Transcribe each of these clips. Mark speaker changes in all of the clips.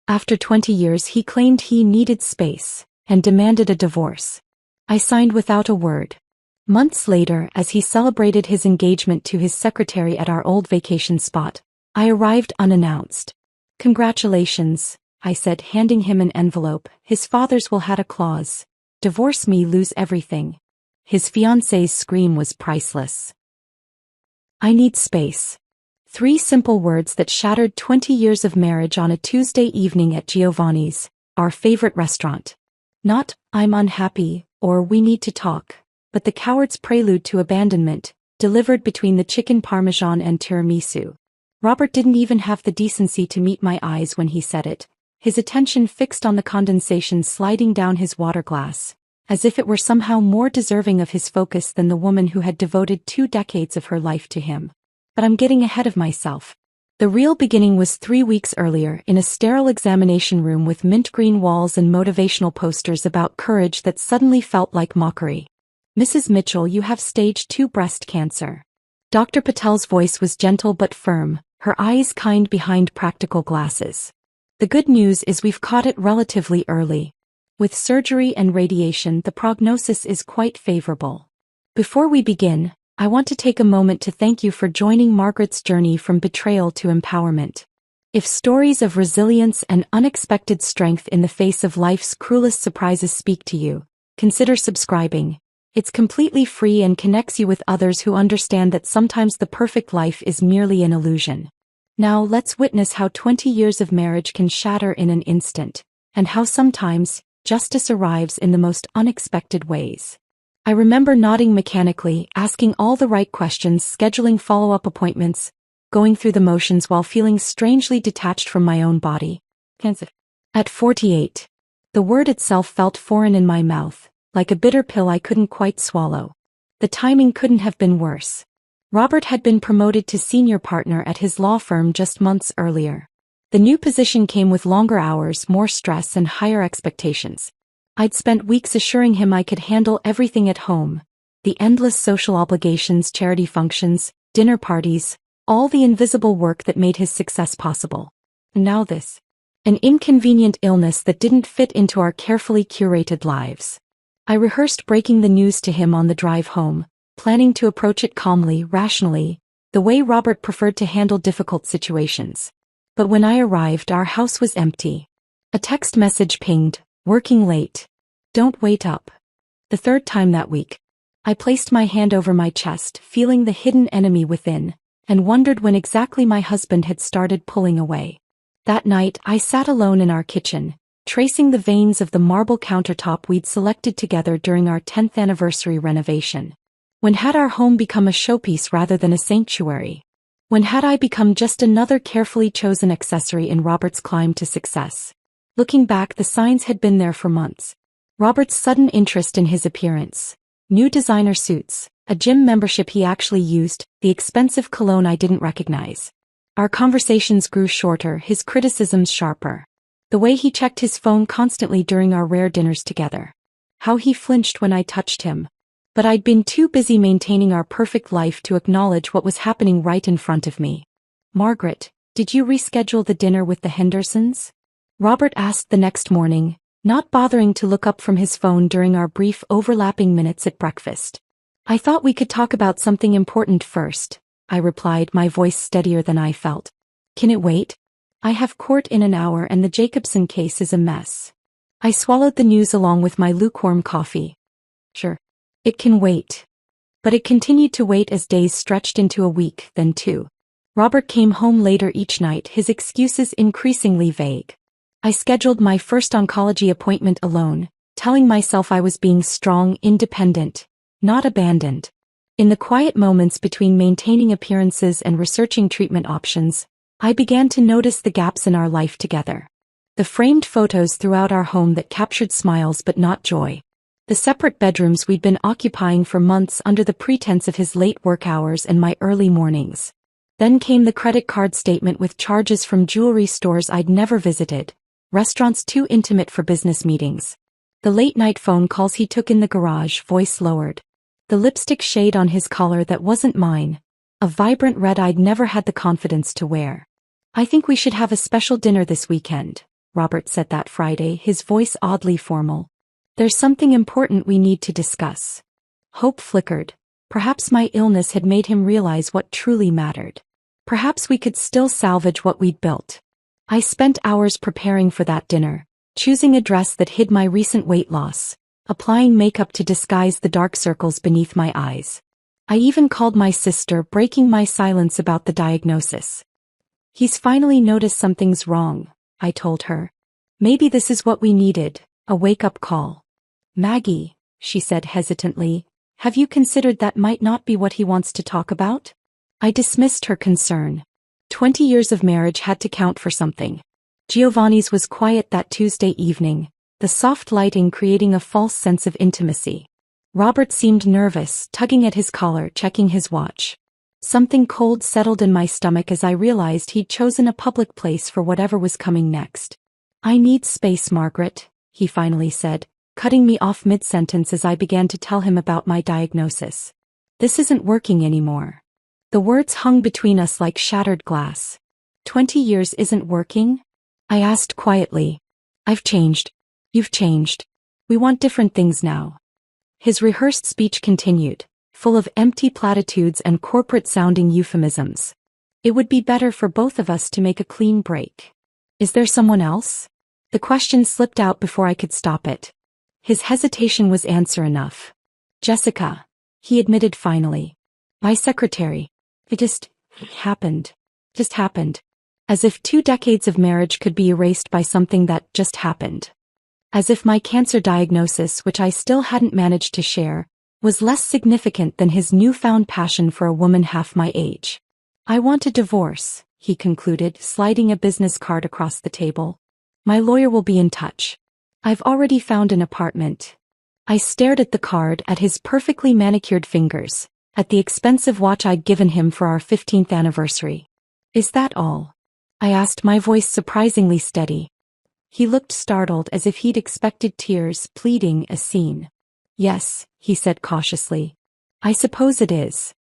Speaker 1: After 20 years he claimed he needed space and demanded a divorce. I signed without a word. Months later, as he celebrated his engagement to his secretary at our old vacation spot, I arrived unannounced. "Congratulations," I said, handing him an envelope. "His father's will had a clause. Divorce me, lose everything." His fiancée's scream was priceless. "I need space." 3 simple words that shattered 20 years of marriage on a Tuesday evening at Giovanni's, our favorite restaurant. Not, "I'm unhappy," or "we need to talk," but the coward's prelude to abandonment, delivered between the chicken parmesan and tiramisu. Robert didn't even have the decency to meet my eyes when he said it, his attention fixed on the condensation sliding down his water glass, as if it were somehow more deserving of his focus than the woman who had devoted 2 decades of her life to him. But I'm getting ahead of myself. The real beginning was 3 weeks earlier in a sterile examination room with mint green walls and motivational posters about courage that suddenly felt like mockery. "Mrs. Mitchell, you have stage 2 breast cancer." Dr. Patel's voice was gentle but firm, her eyes kind behind practical glasses. "The good news is we've caught it relatively early. With surgery and radiation, the prognosis is quite favorable. Before we begin, I want to take a moment to thank you for joining Margaret's journey from betrayal to empowerment. If stories of resilience and unexpected strength in the face of life's cruelest surprises speak to you, consider subscribing. It's completely free and connects you with others who understand that sometimes the perfect life is merely an illusion. Now let's witness how 20 years of marriage can shatter in an instant, and how sometimes justice arrives in the most unexpected ways. I remember nodding mechanically, asking all the right questions, scheduling follow-up appointments, going through the motions while feeling strangely detached from my own body. At 48, the word itself felt foreign in my mouth, like a bitter pill I couldn't quite swallow. The timing couldn't have been worse. Robert had been promoted to senior partner at his law firm just months earlier. The new position came with longer hours, more stress, and higher expectations. I'd spent weeks assuring him I could handle everything at home. The endless social obligations, charity functions, dinner parties, all the invisible work that made his success possible. And now this. An inconvenient illness that didn't fit into our carefully curated lives. I rehearsed breaking the news to him on the drive home, planning to approach it calmly, rationally, the way Robert preferred to handle difficult situations. But when I arrived, our house was empty. A text message pinged, "Working late. Don't wait up." The 3rd time that week. I placed my hand over my chest, feeling the hidden enemy within, and wondered when exactly my husband had started pulling away. That night, I sat alone in our kitchen, tracing the veins of the marble countertop we'd selected together during our 10th anniversary renovation. When had our home become a showpiece rather than a sanctuary? When had I become just another carefully chosen accessory in Robert's climb to success? Looking back, the signs had been there for months. Robert's sudden interest in his appearance, new designer suits, a gym membership he actually used, the expensive cologne I didn't recognize. Our conversations grew shorter, his criticisms sharper. The way he checked his phone constantly during our rare dinners together. How he flinched when I touched him. But I'd been too busy maintaining our perfect life to acknowledge what was happening right in front of me. "Margaret, did you reschedule the dinner with the Hendersons?" Robert asked the next morning, not bothering to look up from his phone during our brief overlapping minutes at breakfast. "I thought we could talk about something important first," I replied, my voice steadier than I felt. "Can it wait? I have court in an hour and the Jacobson case is a mess." I swallowed the news along with my lukewarm coffee. "Sure. It can wait." But it continued to wait as days stretched into a week, then 2. Robert came home later each night, his excuses increasingly vague. I scheduled my first oncology appointment alone, telling myself I was being strong, independent, not abandoned. In the quiet moments between maintaining appearances and researching treatment options, I began to notice the gaps in our life together. The framed photos throughout our home that captured smiles but not joy. The separate bedrooms we'd been occupying for months under the pretense of his late work hours and my early mornings. Then came the credit card statement with charges from jewelry stores I'd never visited, restaurants too intimate for business meetings. The late-night phone calls he took in the garage, voice lowered. The lipstick shade on his collar that wasn't mine, a vibrant red I'd never had the confidence to wear. "I think we should have a special dinner this weekend," Robert said that Friday, his voice oddly formal. There's something important we need to discuss. Hope flickered. Perhaps my illness had made him realize what truly mattered. Perhaps we could still salvage what we'd built. I spent hours preparing for that dinner, choosing a dress that hid my recent weight loss, applying makeup to disguise the dark circles beneath my eyes. I even called my sister, breaking my silence about the diagnosis. He's finally noticed something's wrong, I told her. Maybe this is what we needed, a wake-up call. Maggie, she said hesitantly, have you considered that might not be what he wants to talk about? I dismissed her concern. 20 years of marriage had to count for something. Giovanni's was quiet that Tuesday evening, the soft lighting creating a false sense of intimacy. Robert seemed nervous, tugging at his collar, checking his watch. Something cold settled in my stomach as I realized he'd chosen a public place for whatever was coming next. I need space, Margaret, he finally said, cutting me off mid-sentence as I began to tell him about my diagnosis. This isn't working anymore. The words hung between us like shattered glass. 20 years isn't working? I asked quietly. I've changed. You've changed. We want different things now. His rehearsed speech continued, full of empty platitudes and corporate-sounding euphemisms. It would be better for both of us to make a clean break. Is there someone else? The question slipped out before I could stop it. His hesitation was answer enough. Jessica, he admitted finally. My secretary. It just happened. Just happened. As if 2 decades of marriage could be erased by something that just happened. As if my cancer diagnosis, which I still hadn't managed to share, was less significant than his newfound passion for a woman half my age. I want a divorce, he concluded, sliding a business card across the table. My lawyer will be in touch. I've already found an apartment. I stared at the card, at his perfectly manicured fingers, at the expensive watch I'd given him for our 15th anniversary. Is that all? I asked, my voice surprisingly steady. He looked startled, as if he'd expected tears, pleading a scene. Yes, he said cautiously. I suppose it is.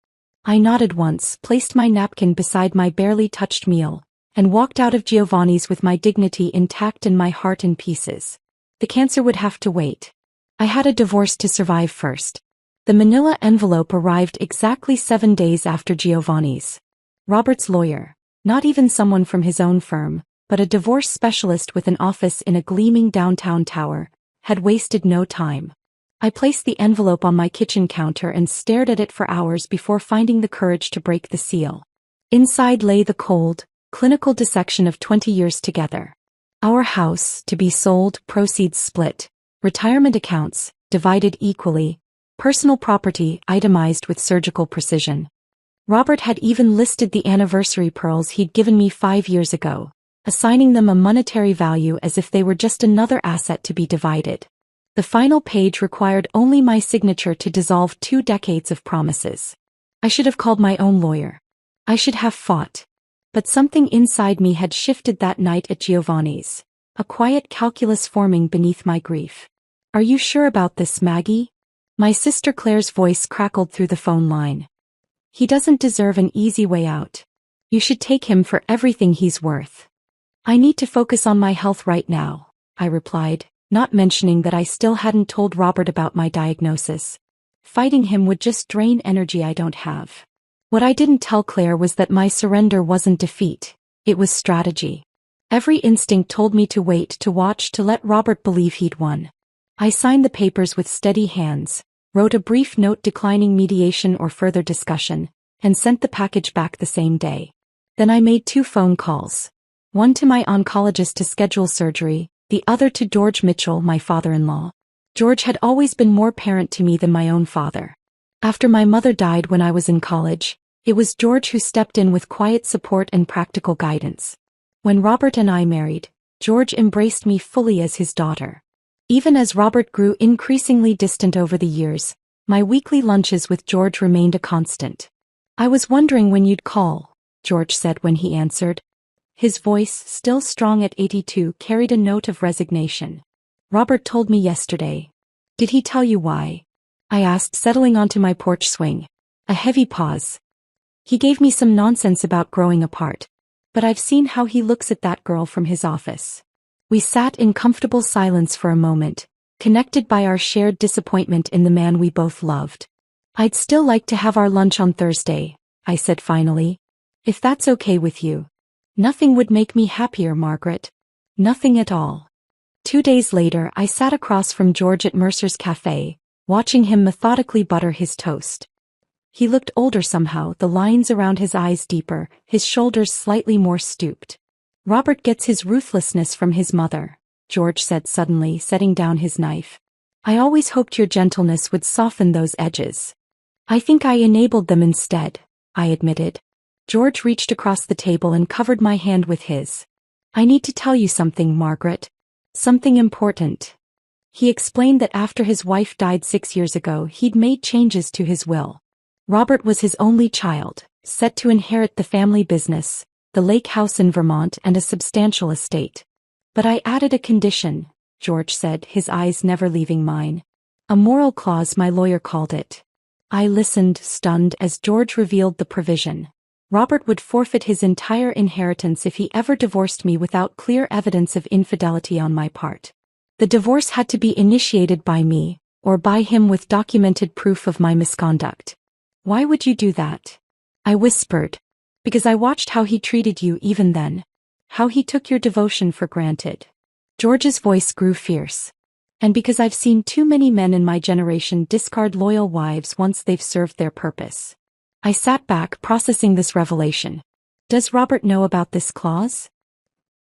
Speaker 1: I nodded once, placed my napkin beside my barely touched meal, and walked out of Giovanni's with my dignity intact and my heart in pieces. The cancer would have to wait. I had a divorce to survive first. The manila envelope arrived exactly 7 days after Giovanni's. Robert's lawyer, not even someone from his own firm, but a divorce specialist with an office in a gleaming downtown tower, had wasted no time. I placed the envelope on my kitchen counter and stared at it for hours before finding the courage to break the seal. Inside lay the cold, clinical dissection of 20 years together. Our house, to be sold, proceeds split, retirement accounts, divided equally, personal property itemized with surgical precision. Robert had even listed the anniversary pearls he'd given me 5 years ago, assigning them a monetary value as if they were just another asset to be divided. The final page required only my signature to dissolve 2 decades of promises. I should have called my own lawyer. I should have fought. But something inside me had shifted that night at Giovanni's, a quiet calculus forming beneath my grief. Are you sure about this, Maggie? My sister Claire's voice crackled through the phone line. He doesn't deserve an easy way out. You should take him for everything he's worth. I need to focus on my health right now, I replied, not mentioning that I still hadn't told Robert about my diagnosis. Fighting him would just drain energy I don't have. What I didn't tell Claire was that my surrender wasn't defeat, it was strategy. Every instinct told me to wait, to watch, to let Robert believe he'd won. I signed the papers with steady hands, wrote a brief note declining mediation or further discussion, and sent the package back the same day. Then I made 2 phone calls. One to my oncologist to schedule surgery, the other to George Mitchell, my father-in-law. George had always been more parent to me than my own father. After my mother died when I was in college, it was George who stepped in with quiet support and practical guidance. When Robert and I married, George embraced me fully as his daughter. Even as Robert grew increasingly distant over the years, my weekly lunches with George remained a constant. I was wondering when you'd call, George said when he answered. His voice, still strong at 82, carried a note of resignation. Robert told me yesterday. Did he tell you why? I asked, settling onto my porch swing. A heavy pause. He gave me some nonsense about growing apart. But I've seen how he looks at that girl from his office. We sat in comfortable silence for a moment, connected by our shared disappointment in the man we both loved. "I'd still like to have our lunch on Thursday," I said finally. "If that's okay with you." "Nothing would make me happier, Margaret. Nothing at all." 2 days later, I sat across from George at Mercer's Cafe, watching him methodically butter his toast. He looked older somehow, the lines around his eyes deeper, his shoulders slightly more stooped. "Robert gets his ruthlessness from his mother," George said suddenly, setting down his knife. "I always hoped your gentleness would soften those edges." "I think I enabled them instead," I admitted. George reached across the table and covered my hand with his. "I need to tell you something, Margaret. Something important." He explained that after his wife died 6 years ago, he'd made changes to his will. Robert was his only child, set to inherit the family business, the lake house in Vermont, and a substantial estate. "But I added a condition," George said, his eyes never leaving mine. "A moral clause, my lawyer called it." I listened, stunned, as George revealed the provision. Robert would forfeit his entire inheritance if he ever divorced me without clear evidence of infidelity on my part. The divorce had to be initiated by me, or by him with documented proof of my misconduct. "Why would you do that?" I whispered. "Because I watched how he treated you even then. How he took your devotion for granted." George's voice grew fierce. "And because I've seen too many men in my generation discard loyal wives once they've served their purpose." I sat back, processing this revelation. "Does Robert know about this clause?"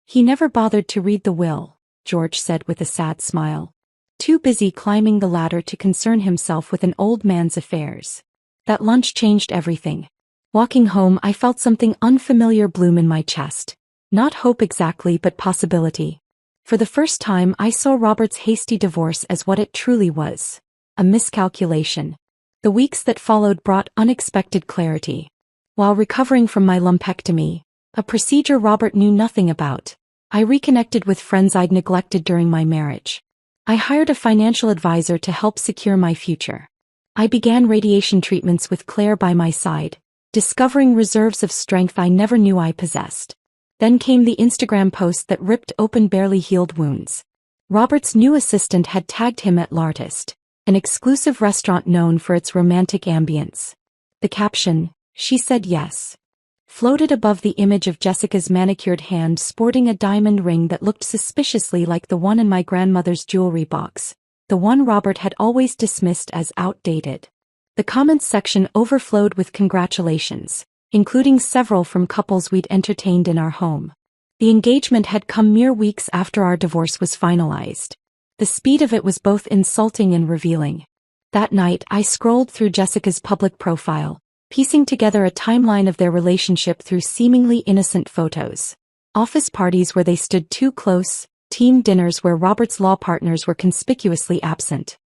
Speaker 1: "He never bothered to read the will," George said with a sad smile. "Too busy climbing the ladder to concern himself with an old man's affairs." That lunch changed everything. Walking home, I felt something unfamiliar bloom in my chest. Not hope exactly, but possibility. For the first time, I saw Robert's hasty divorce as what it truly was: a miscalculation. The weeks that followed brought unexpected clarity. While recovering from my lumpectomy, a procedure Robert knew nothing about, I reconnected with friends I'd neglected during my marriage. I hired a financial advisor to help secure my future. I began radiation treatments with Claire by my side, discovering reserves of strength I never knew I possessed. Then came the Instagram post that ripped open barely healed wounds. Robert's new assistant had tagged him at L'Artiste, an exclusive restaurant known for its romantic ambience. The caption, "She said yes," floated above the image of Jessica's manicured hand sporting a diamond ring that looked suspiciously like the one in my grandmother's jewelry box, the one Robert had always dismissed as outdated. The comments section overflowed with congratulations, including several from couples we'd entertained in our home. The engagement had come mere weeks after our divorce was finalized. The speed of it was both insulting and revealing. That night, I scrolled through Jessica's public profile, piecing together a timeline of their relationship through seemingly innocent photos. Office parties where they stood too close, team dinners where Robert's law partners were conspicuously absent.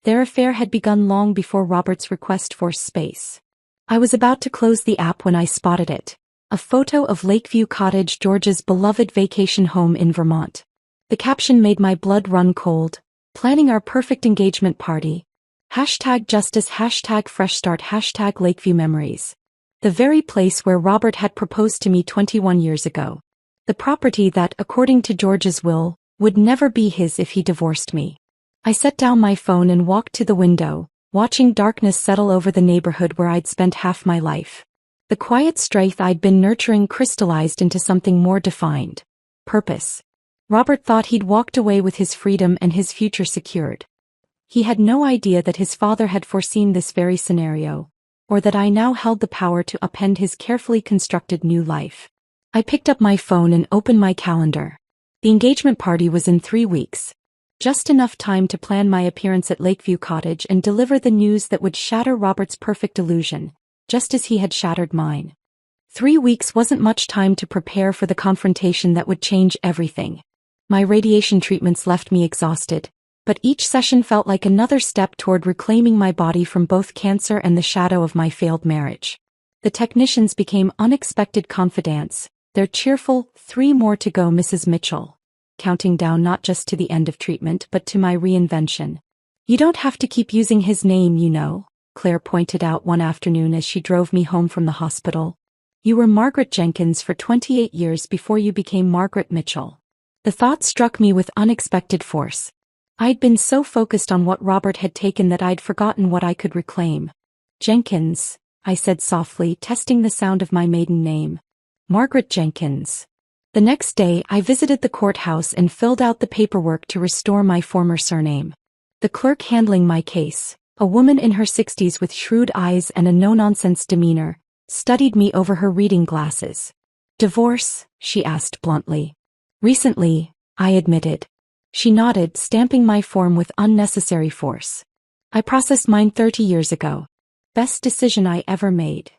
Speaker 1: Their affair had begun long before Robert's request for space. I was about to close the app when I spotted it. A photo of Lakeview Cottage, George's beloved vacation home in Vermont. The caption made my blood run cold. "Planning our perfect engagement party. #justice, #fresh start, #Lakeview memories." The very place where Robert had proposed to me 21 years ago. The property that, according to George's will, would never be his if he divorced me. I set down my phone and walked to the window, watching darkness settle over the neighborhood where I'd spent half my life. The quiet strife I'd been nurturing crystallized into something more defined: purpose. Robert thought he'd walked away with his freedom and his future secured. He had no idea that his father had foreseen this very scenario, or that I now held the power to upend his carefully constructed new life. I picked up my phone and opened my calendar. The engagement party was in 3 weeks. Just enough time to plan my appearance at Lakeview Cottage and deliver the news that would shatter Robert's perfect illusion, just as he had shattered mine. 3 weeks wasn't much time to prepare for the confrontation that would change everything. My radiation treatments left me exhausted, but each session felt like another step toward reclaiming my body from both cancer and the shadow of my failed marriage. The technicians became unexpected confidants, their cheerful, "3 more to go, Mrs. Mitchell," counting down not just to the end of treatment but to my reinvention. "You don't have to keep using his name, you know," Claire pointed out one afternoon as she drove me home from the hospital. "You were Margaret Jenkins for 28 years before you became Margaret Mitchell." The thought struck me with unexpected force. I'd been so focused on what Robert had taken that I'd forgotten what I could reclaim. Jenkins, I said softly, testing the sound of my maiden name. Margaret Jenkins. The next day, I visited the courthouse and filled out the paperwork to restore my former surname. The clerk handling my case, a woman in her 60s with shrewd eyes and a no-nonsense demeanor, studied me over her reading glasses. Divorce? She asked bluntly. Recently, I admitted. She nodded, stamping my form with unnecessary force. I processed mine 30 years ago. Best decision I ever made.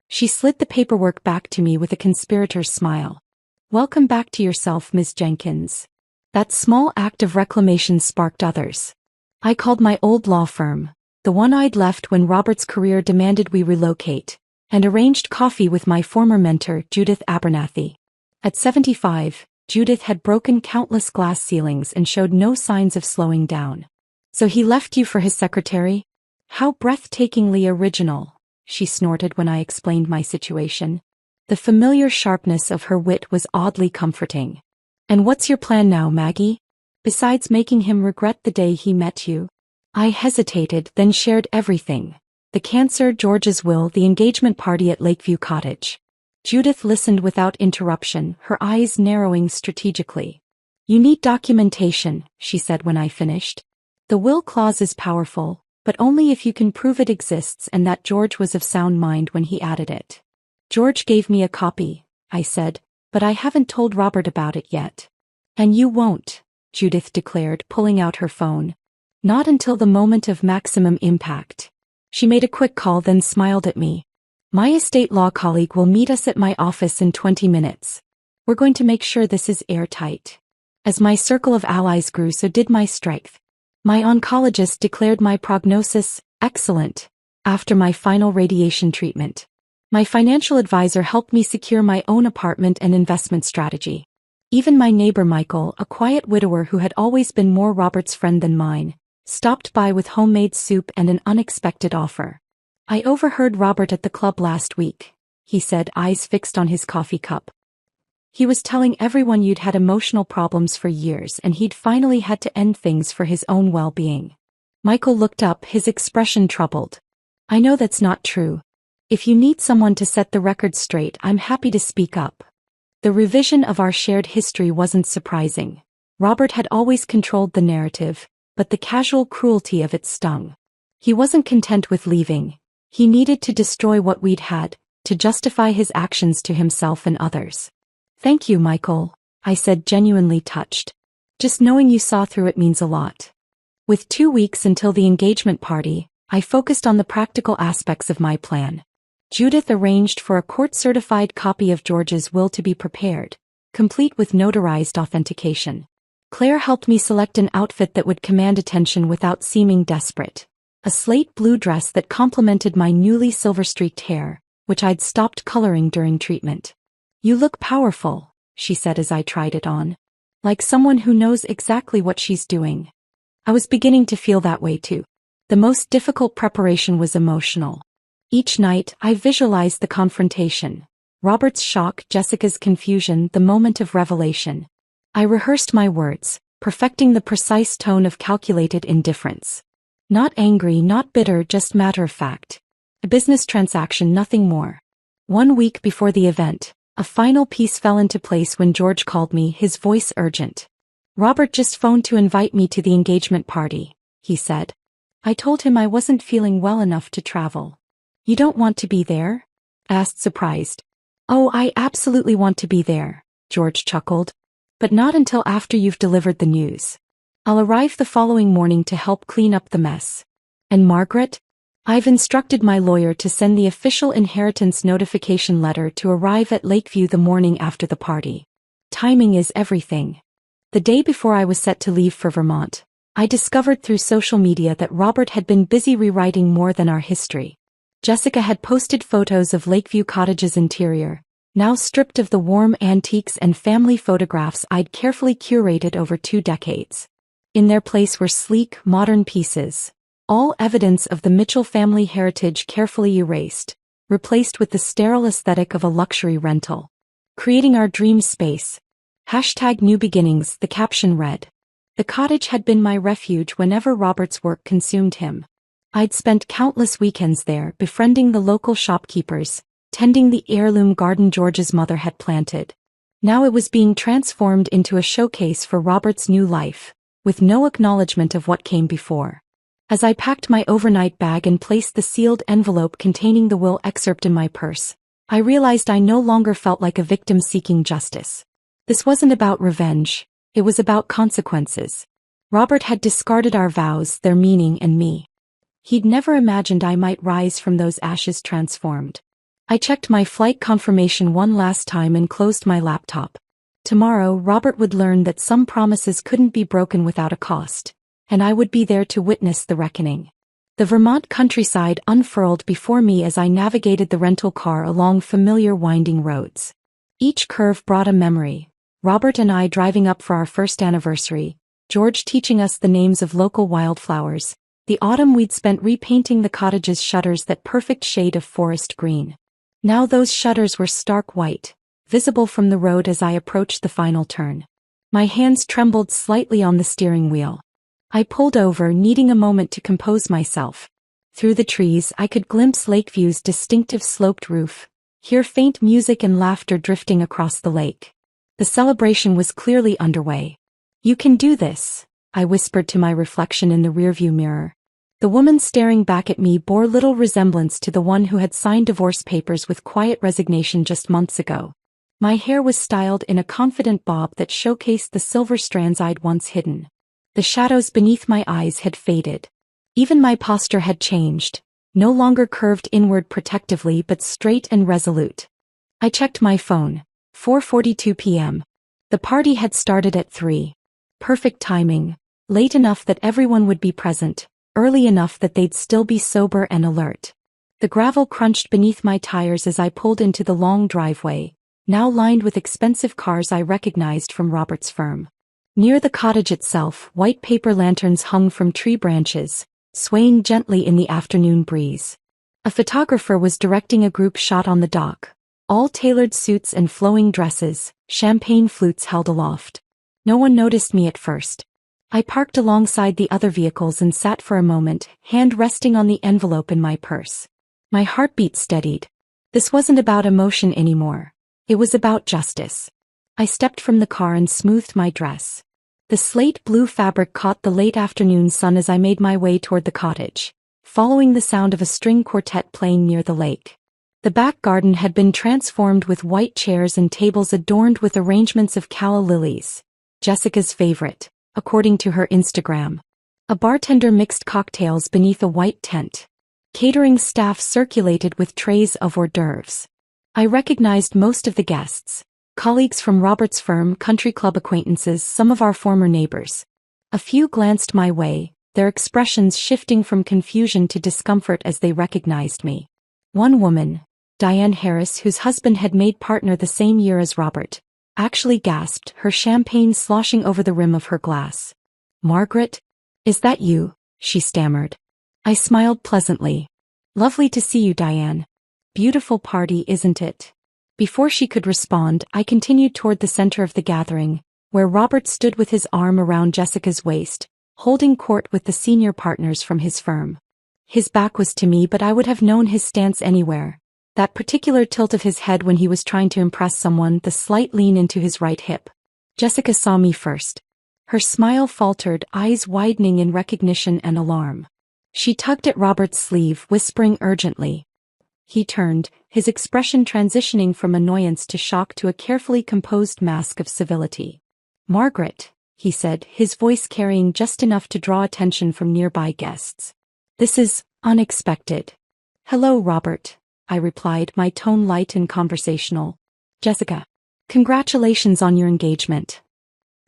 Speaker 1: She slid the paperwork back to me with a conspirator's smile. Welcome back to yourself, Ms. Jenkins. That small act of reclamation sparked others. I called my old law firm, the one I'd left when Robert's career demanded we relocate, and arranged coffee with my former mentor, Judith Abernathy. At 75, Judith had broken countless glass ceilings and showed no signs of slowing down. So he left you for his secretary? How breathtakingly original, she snorted when I explained my situation. The familiar sharpness of her wit was oddly comforting. And what's your plan now, Maggie? Besides making him regret the day he met you? I hesitated, then shared everything. The cancer, George's will, the engagement party at Lakeview Cottage. Judith listened without interruption, her eyes narrowing strategically. You need documentation, she said when I finished. The will clause is powerful, but only if you can prove it exists and that George was of sound mind when he added it. George gave me a copy, I said, but I haven't told Robert about it yet. And you won't, Judith declared, pulling out her phone. Not until the moment of maximum impact. She made a quick call, then smiled at me. My estate law colleague will meet us at my office in 20 minutes. We're going to make sure this is airtight. As my circle of allies grew, so did my strength. My oncologist declared my prognosis excellent after my final radiation treatment. My financial advisor helped me secure my own apartment and investment strategy. Even my neighbor Michael, a quiet widower who had always been more Robert's friend than mine, stopped by with homemade soup and an unexpected offer. I overheard Robert at the club last week, he said, eyes fixed on his coffee cup. He was telling everyone you'd had emotional problems for years and he'd finally had to end things for his own well-being. Michael looked up, his expression troubled. I know that's not true. If you need someone to set the record straight, I'm happy to speak up. The revision of our shared history wasn't surprising. Robert had always controlled the narrative, but the casual cruelty of it stung. He wasn't content with leaving. He needed to destroy what we'd had, to justify his actions to himself and others. Thank you, Michael, I said, genuinely touched. Just knowing you saw through it means a lot. With 2 weeks until the engagement party, I focused on the practical aspects of my plan. Judith arranged for a court-certified copy of George's will to be prepared, complete with notarized authentication. Claire helped me select an outfit that would command attention without seeming desperate. A slate blue dress that complemented my newly silver-streaked hair, which I'd stopped coloring during treatment. You look powerful, she said as I tried it on. Like someone who knows exactly what she's doing. I was beginning to feel that way too. The most difficult preparation was emotional. Each night, I visualized the confrontation. Robert's shock, Jessica's confusion, the moment of revelation. I rehearsed my words, perfecting the precise tone of calculated indifference. Not angry, not bitter, just matter of fact. A business transaction, nothing more. 1 week before the event, a final piece fell into place when George called me, his voice urgent. Robert just phoned to invite me to the engagement party, he said. I told him I wasn't feeling well enough to travel. You don't want to be there? Asked, surprised. Oh, I absolutely want to be there, George chuckled. But not until after you've delivered the news. I'll arrive the following morning to help clean up the mess. And Margaret? I've instructed my lawyer to send the official inheritance notification letter to arrive at Lakeview the morning after the party. Timing is everything. The day before I was set to leave for Vermont, I discovered through social media that Robert had been busy rewriting more than our history. Jessica had posted photos of Lakeview Cottage's interior, now stripped of the warm antiques and family photographs I'd carefully curated over 2 decades. In their place were sleek, modern pieces, all evidence of the Mitchell family heritage carefully erased, replaced with the sterile aesthetic of a luxury rental. Creating our dream space. New beginnings, the caption read. The cottage had been my refuge whenever Robert's work consumed him. I'd spent countless weekends there befriending the local shopkeepers, tending the heirloom garden George's mother had planted. Now it was being transformed into a showcase for Robert's new life, with no acknowledgement of what came before. As I packed my overnight bag and placed the sealed envelope containing the will excerpt in my purse, I realized I no longer felt like a victim seeking justice. This wasn't about revenge, it was about consequences. Robert had discarded our vows, their meaning, and me. He'd never imagined I might rise from those ashes transformed. I checked my flight confirmation one last time and closed my laptop. Tomorrow, Robert would learn that some promises couldn't be broken without a cost, and I would be there to witness the reckoning. The Vermont countryside unfurled before me as I navigated the rental car along familiar winding roads. Each curve brought a memory. Robert and I driving up for our first anniversary, George teaching us the names of local wildflowers, the autumn we'd spent repainting the cottage's shutters that perfect shade of forest green. Now those shutters were stark white, visible from the road as I approached the final turn. My hands trembled slightly on the steering wheel. I pulled over, needing a moment to compose myself. Through the trees I could glimpse Lakeview's distinctive sloped roof, hear faint music and laughter drifting across the lake. The celebration was clearly underway. "You can do this," I whispered to my reflection in the rearview mirror. The woman staring back at me bore little resemblance to the one who had signed divorce papers with quiet resignation just months ago. My hair was styled in a confident bob that showcased the silver strands I'd once hidden. The shadows beneath my eyes had faded. Even my posture had changed, no longer curved inward protectively but straight and resolute. I checked my phone. 4:42 p.m. The party had started at 3. Perfect timing, late enough that everyone would be present, early enough that they'd still be sober and alert. The gravel crunched beneath my tires as I pulled into the long driveway, now lined with expensive cars I recognized from Robert's firm. Near the cottage itself, white paper lanterns hung from tree branches, swaying gently in the afternoon breeze. A photographer was directing a group shot on the dock, all tailored suits and flowing dresses, champagne flutes held aloft. No one noticed me at first. I parked alongside the other vehicles and sat for a moment, hand resting on the envelope in my purse. My heartbeat steadied. This wasn't about emotion anymore. It was about justice. I stepped from the car and smoothed my dress. The slate blue fabric caught the late afternoon sun as I made my way toward the cottage, following the sound of a string quartet playing near the lake. The back garden had been transformed with white chairs and tables adorned with arrangements of calla lilies, Jessica's favorite, according to her Instagram. A bartender mixed cocktails beneath a white tent. Catering staff circulated with trays of hors d'oeuvres. I recognized most of the guests, colleagues from Robert's firm, country club acquaintances, some of our former neighbors. A few glanced my way, their expressions shifting from confusion to discomfort as they recognized me. One woman, Diane Harris, whose husband had made partner the same year as Robert, actually gasped, her champagne sloshing over the rim of her glass. "Margaret? Is that you?" she stammered. I smiled pleasantly. "Lovely to see you, Diane. Beautiful party, isn't it?" Before she could respond, I continued toward the center of the gathering, where Robert stood with his arm around Jessica's waist, holding court with the senior partners from his firm. His back was to me, but I would have known his stance anywhere. That particular tilt of his head when he was trying to impress someone, the slight lean into his right hip. Jessica saw me first. Her smile faltered, eyes widening in recognition and alarm. She tugged at Robert's sleeve, whispering urgently. He turned, his expression transitioning from annoyance to shock to a carefully composed mask of civility. "Margaret," he said, his voice carrying just enough to draw attention from nearby guests. "This is unexpected." "Hello, Robert," I replied, my tone light and conversational. "Jessica. Congratulations on your engagement."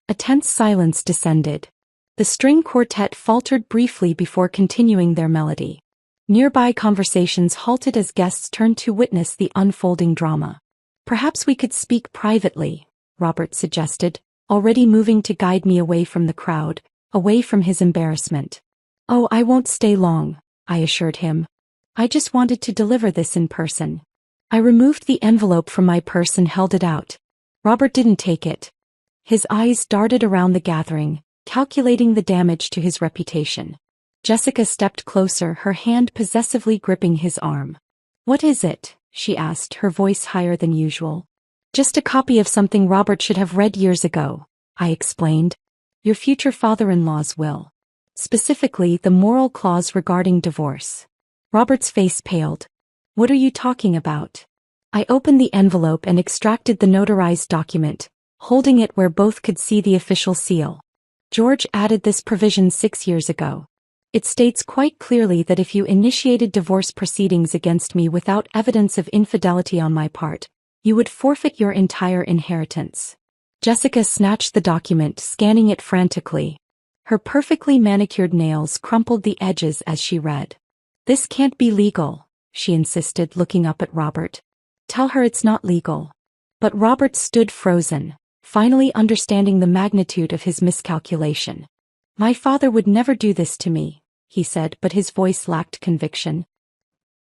Speaker 1: A tense silence descended. The string quartet faltered briefly before continuing their melody. Nearby conversations halted as guests turned to witness the unfolding drama. "Perhaps we could speak privately," Robert suggested, already moving to guide me away from the crowd, away from his embarrassment. "Oh, I won't stay long," I assured him. "I just wanted to deliver this in person." I removed the envelope from my purse and held it out. Robert didn't take it. His eyes darted around the gathering, calculating the damage to his reputation. Jessica stepped closer, her hand possessively gripping his arm. "What is it?" she asked, her voice higher than usual. "Just a copy of something Robert should have read years ago," I explained. "Your future father-in-law's will. Specifically, the moral clause regarding divorce." Robert's face paled. "What are you talking about?" I opened the envelope and extracted the notarized document, holding it where both could see the official seal. "George added this provision 6 years ago. It states quite clearly that if you initiated divorce proceedings against me without evidence of infidelity on my part, you would forfeit your entire inheritance." Jessica snatched the document, scanning it frantically. Her perfectly manicured nails crumpled the edges as she read. "This can't be legal," she insisted, looking up at Robert. "Tell her it's not legal." But Robert stood frozen, finally understanding the magnitude of his miscalculation. "My father would never do this to me," he said, but his voice lacked conviction.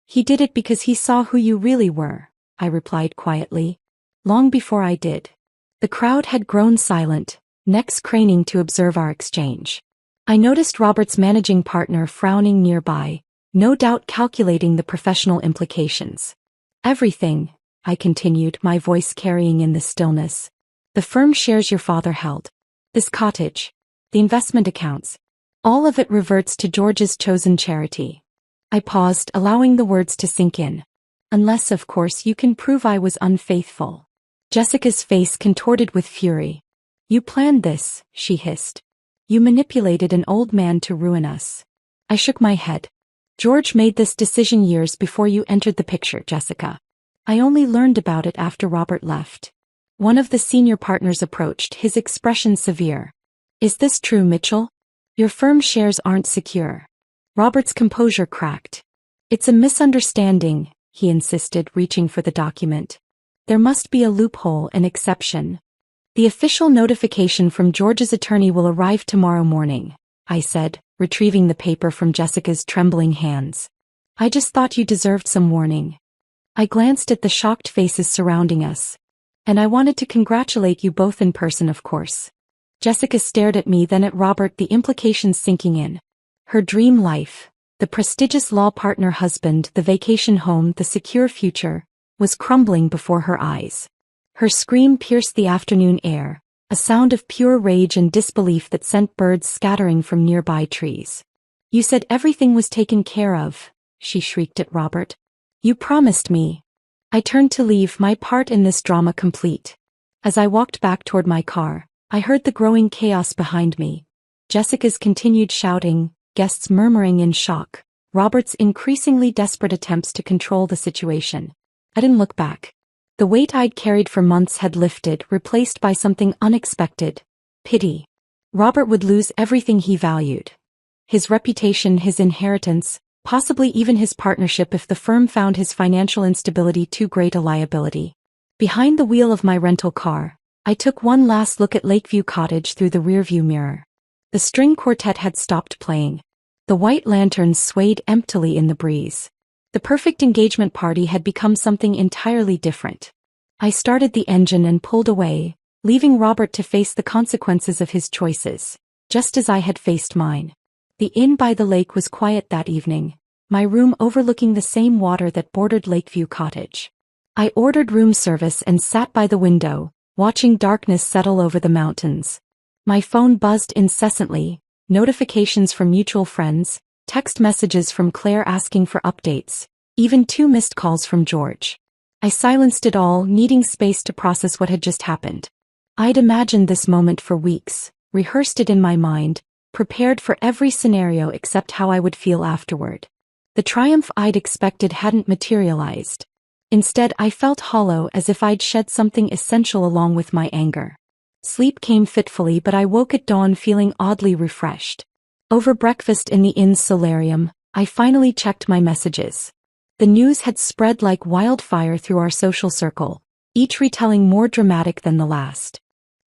Speaker 1: "He did it because he saw who you really were," I replied quietly. "Long before I did." The crowd had grown silent, necks craning to observe our exchange. I noticed Robert's managing partner frowning nearby, no doubt calculating the professional implications. "Everything," I continued, my voice carrying in the stillness. "The firm shares your father held. This cottage. The investment accounts. All of it reverts to George's chosen charity." I paused, allowing the words to sink in. "Unless, of course, you can prove I was unfaithful." Jessica's face contorted with fury. "You planned this," she hissed. "You manipulated an old man to ruin us." I shook my head. "George made this decision years before you entered the picture, Jessica. I only learned about it after Robert left." One of the senior partners approached, his expression severe. "Is this true, Mitchell? Your firm shares aren't secure." Robert's composure cracked. "It's a misunderstanding," he insisted, reaching for the document. "There must be a loophole, an exception." "The official notification from George's attorney will arrive tomorrow morning," I said, retrieving the paper from Jessica's trembling hands. "I just thought you deserved some warning." I glanced at the shocked faces surrounding us. "And I wanted to congratulate you both in person, of course." Jessica stared at me, then at Robert, the implications sinking in. Her dream life, the prestigious law partner husband, the vacation home, the secure future, was crumbling before her eyes. Her scream pierced the afternoon air, a sound of pure rage and disbelief that sent birds scattering from nearby trees. "You said everything was taken care of," she shrieked at Robert. "You promised me." I turned to leave, my part in this drama complete. As I walked back toward my car, I heard the growing chaos behind me. Jessica's continued shouting, guests murmuring in shock, Robert's increasingly desperate attempts to control the situation. I didn't look back. The weight I'd carried for months had lifted, replaced by something unexpected: pity. Robert would lose everything he valued. His reputation, his inheritance, possibly even his partnership if the firm found his financial instability too great a liability. Behind the wheel of my rental car, I took one last look at Lakeview Cottage through the rearview mirror. The string quartet had stopped playing. The white lanterns swayed emptily in the breeze. The perfect engagement party had become something entirely different. I started the engine and pulled away, leaving Robert to face the consequences of his choices, just as I had faced mine. The inn by the lake was quiet that evening, my room overlooking the same water that bordered Lakeview Cottage. I ordered room service and sat by the window, watching darkness settle over the mountains. My phone buzzed incessantly, notifications from mutual friends, text messages from Claire asking for updates, even 2 missed calls from George. I silenced it all, needing space to process what had just happened. I'd imagined this moment for weeks, rehearsed it in my mind, prepared for every scenario except how I would feel afterward. The triumph I'd expected hadn't materialized. Instead, I felt hollow, as if I'd shed something essential along with my anger. Sleep came fitfully, but I woke at dawn feeling oddly refreshed. Over breakfast in the inn's solarium, I finally checked my messages. The news had spread like wildfire through our social circle, each retelling more dramatic than the last.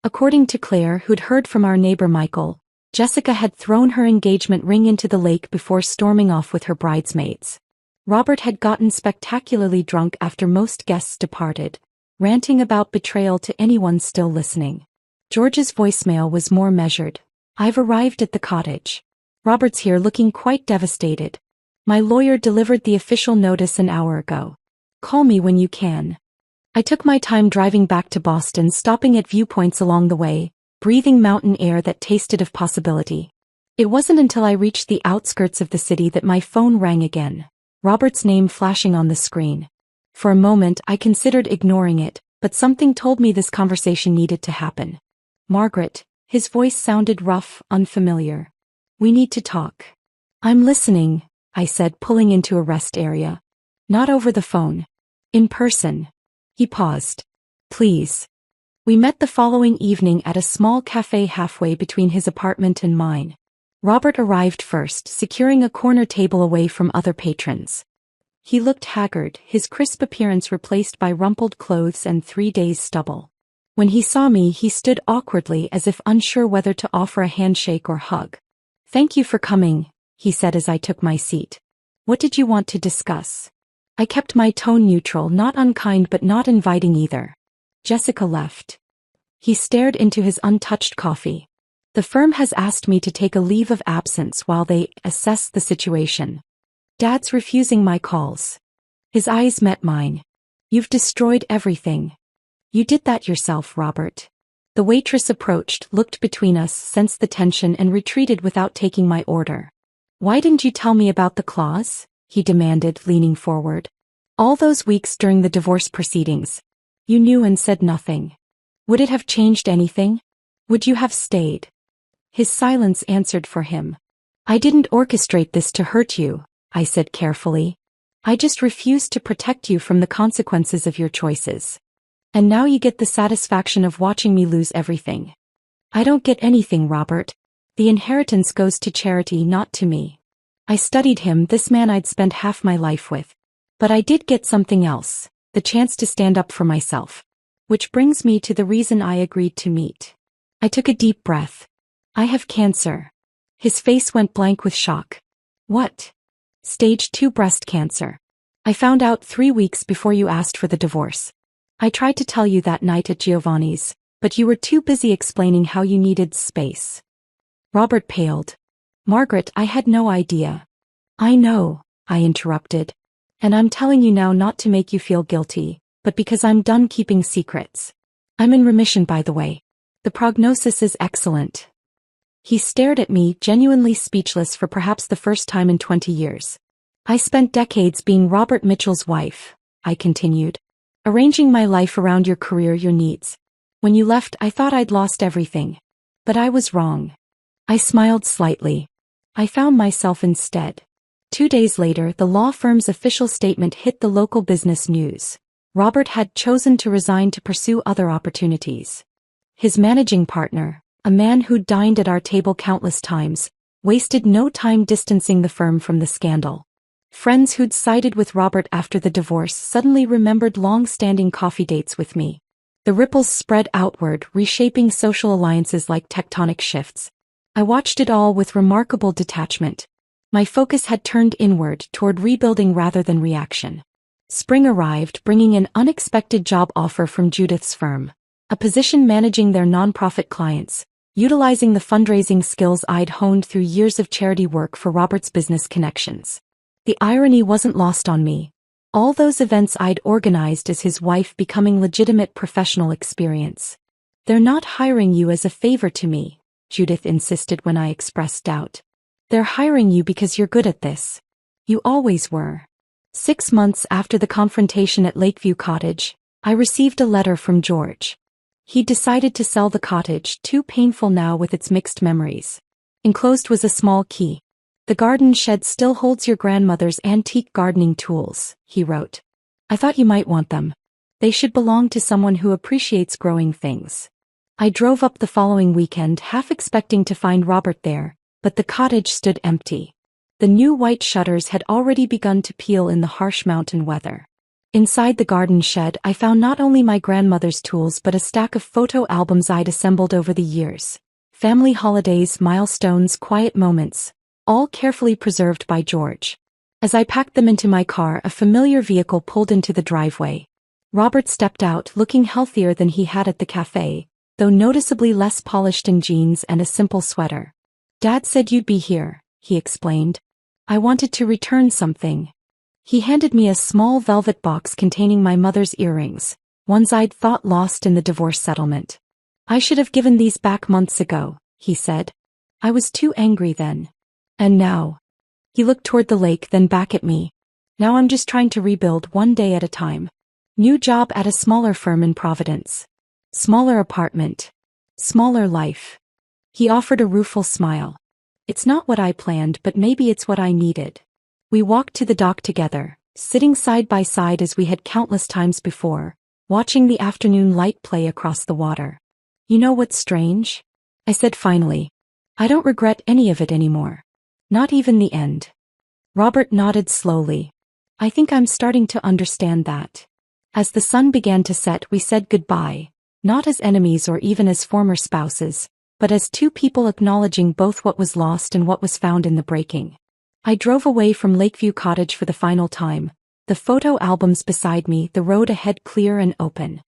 Speaker 1: According to Claire, who'd heard from our neighbor Michael, Jessica had thrown her engagement ring into the lake before storming off with her bridesmaids. Robert had gotten spectacularly drunk after most guests departed, ranting about betrayal to anyone still listening. George's voicemail was more measured. I've arrived at the cottage. Robert's here looking quite devastated. My lawyer delivered the official notice an hour ago. Call me when you can. I took my time driving back to Boston, stopping at viewpoints along the way, breathing mountain air that tasted of possibility. It wasn't until I reached the outskirts of the city that my phone rang again, Robert's name flashing on the screen. For a moment I considered ignoring it, but something told me this conversation needed to happen. Margaret, his voice sounded rough, unfamiliar. We need to talk. I'm listening, I said, pulling into a rest area. Not over the phone. In person. He paused. Please. We met the following evening at a small cafe halfway between his apartment and mine. Robert arrived first, securing a corner table away from other patrons. He looked haggard, his crisp appearance replaced by rumpled clothes and 3 days' stubble. When he saw me, he stood awkwardly as if unsure whether to offer a handshake or hug. Thank you for coming, he said as I took my seat. What did you want to discuss? I kept my tone neutral, not unkind but not inviting either. Jessica left. He stared into his untouched coffee. The firm has asked me to take a leave of absence while they assess the situation. Dad's refusing my calls. His eyes met mine. You've destroyed everything. You did that yourself, Robert. The waitress approached, looked between us, sensed the tension and retreated without taking my order. Why didn't you tell me about the clause? He demanded, leaning forward. All those weeks during the divorce proceedings. You knew and said nothing. Would it have changed anything? Would you have stayed? His silence answered for him. I didn't orchestrate this to hurt you, I said carefully. I just refused to protect you from the consequences of your choices. And now you get the satisfaction of watching me lose everything. I don't get anything, Robert. The inheritance goes to charity, not to me. I studied him, this man I'd spent half my life with. But I did get something else, the chance to stand up for myself. Which brings me to the reason I agreed to meet. I took a deep breath. I have cancer. His face went blank with shock. What? Stage 2 breast cancer. I found out 3 weeks before you asked for the divorce. I tried to tell you that night at Giovanni's, but you were too busy explaining how you needed space. Robert paled. Margaret, I had no idea. I know, I interrupted. And I'm telling you now not to make you feel guilty, but because I'm done keeping secrets. I'm in remission, by the way. The prognosis is excellent. He stared at me, genuinely speechless for perhaps the first time in 20 years. I spent decades being Robert Mitchell's wife, I continued. Arranging my life around your career, your needs. When you left, I thought I'd lost everything. But I was wrong. I smiled slightly. I found myself instead. 2 days later, the law firm's official statement hit the local business news. Robert had chosen to resign to pursue other opportunities. His managing partner, a man who'd dined at our table countless times, wasted no time distancing the firm from the scandal. Friends who'd sided with Robert after the divorce suddenly remembered long-standing coffee dates with me. The ripples spread outward, reshaping social alliances like tectonic shifts. I watched it all with remarkable detachment. My focus had turned inward, toward rebuilding rather than reaction. Spring arrived, bringing an unexpected job offer from Judith's firm. A position managing their nonprofit clients, utilizing the fundraising skills I'd honed through years of charity work for Robert's business connections. The irony wasn't lost on me. All those events I'd organized as his wife becoming legitimate professional experience. They're not hiring you as a favor to me, Judith insisted when I expressed doubt. They're hiring you because you're good at this. You always were. 6 months after the confrontation at Lakeview Cottage, I received a letter from George. He'd decided to sell the cottage, too painful now with its mixed memories. Enclosed was a small key. The garden shed still holds your grandmother's antique gardening tools, he wrote. I thought you might want them. They should belong to someone who appreciates growing things. I drove up the following weekend, half expecting to find Robert there, but the cottage stood empty. The new white shutters had already begun to peel in the harsh mountain weather. Inside the garden shed, I found not only my grandmother's tools but a stack of photo albums I'd assembled over the years. Family holidays, milestones, quiet moments, all carefully preserved by George. As I packed them into my car, a familiar vehicle pulled into the driveway. Robert stepped out, looking healthier than he had at the cafe, though noticeably less polished in jeans and a simple sweater. Dad said you'd be here, he explained. I wanted to return something. He handed me a small velvet box containing my mother's earrings, ones I'd thought lost in the divorce settlement. I should have given these back months ago, he said. I was too angry then. And now? He looked toward the lake, then back at me. Now I'm just trying to rebuild one day at a time. New job at a smaller firm in Providence. Smaller apartment. Smaller life. He offered a rueful smile. It's not what I planned, but maybe it's what I needed. We walked to the dock together, sitting side by side as we had countless times before, watching the afternoon light play across the water. You know what's strange? I said finally. I don't regret any of it anymore. Not even the end. Robert nodded slowly. I think I'm starting to understand that. As the sun began to set, we said goodbye, not as enemies or even as former spouses, but as two people acknowledging both what was lost and what was found in the breaking. I drove away from Lakeview Cottage for the final time, the photo albums beside me, the road ahead clear and open.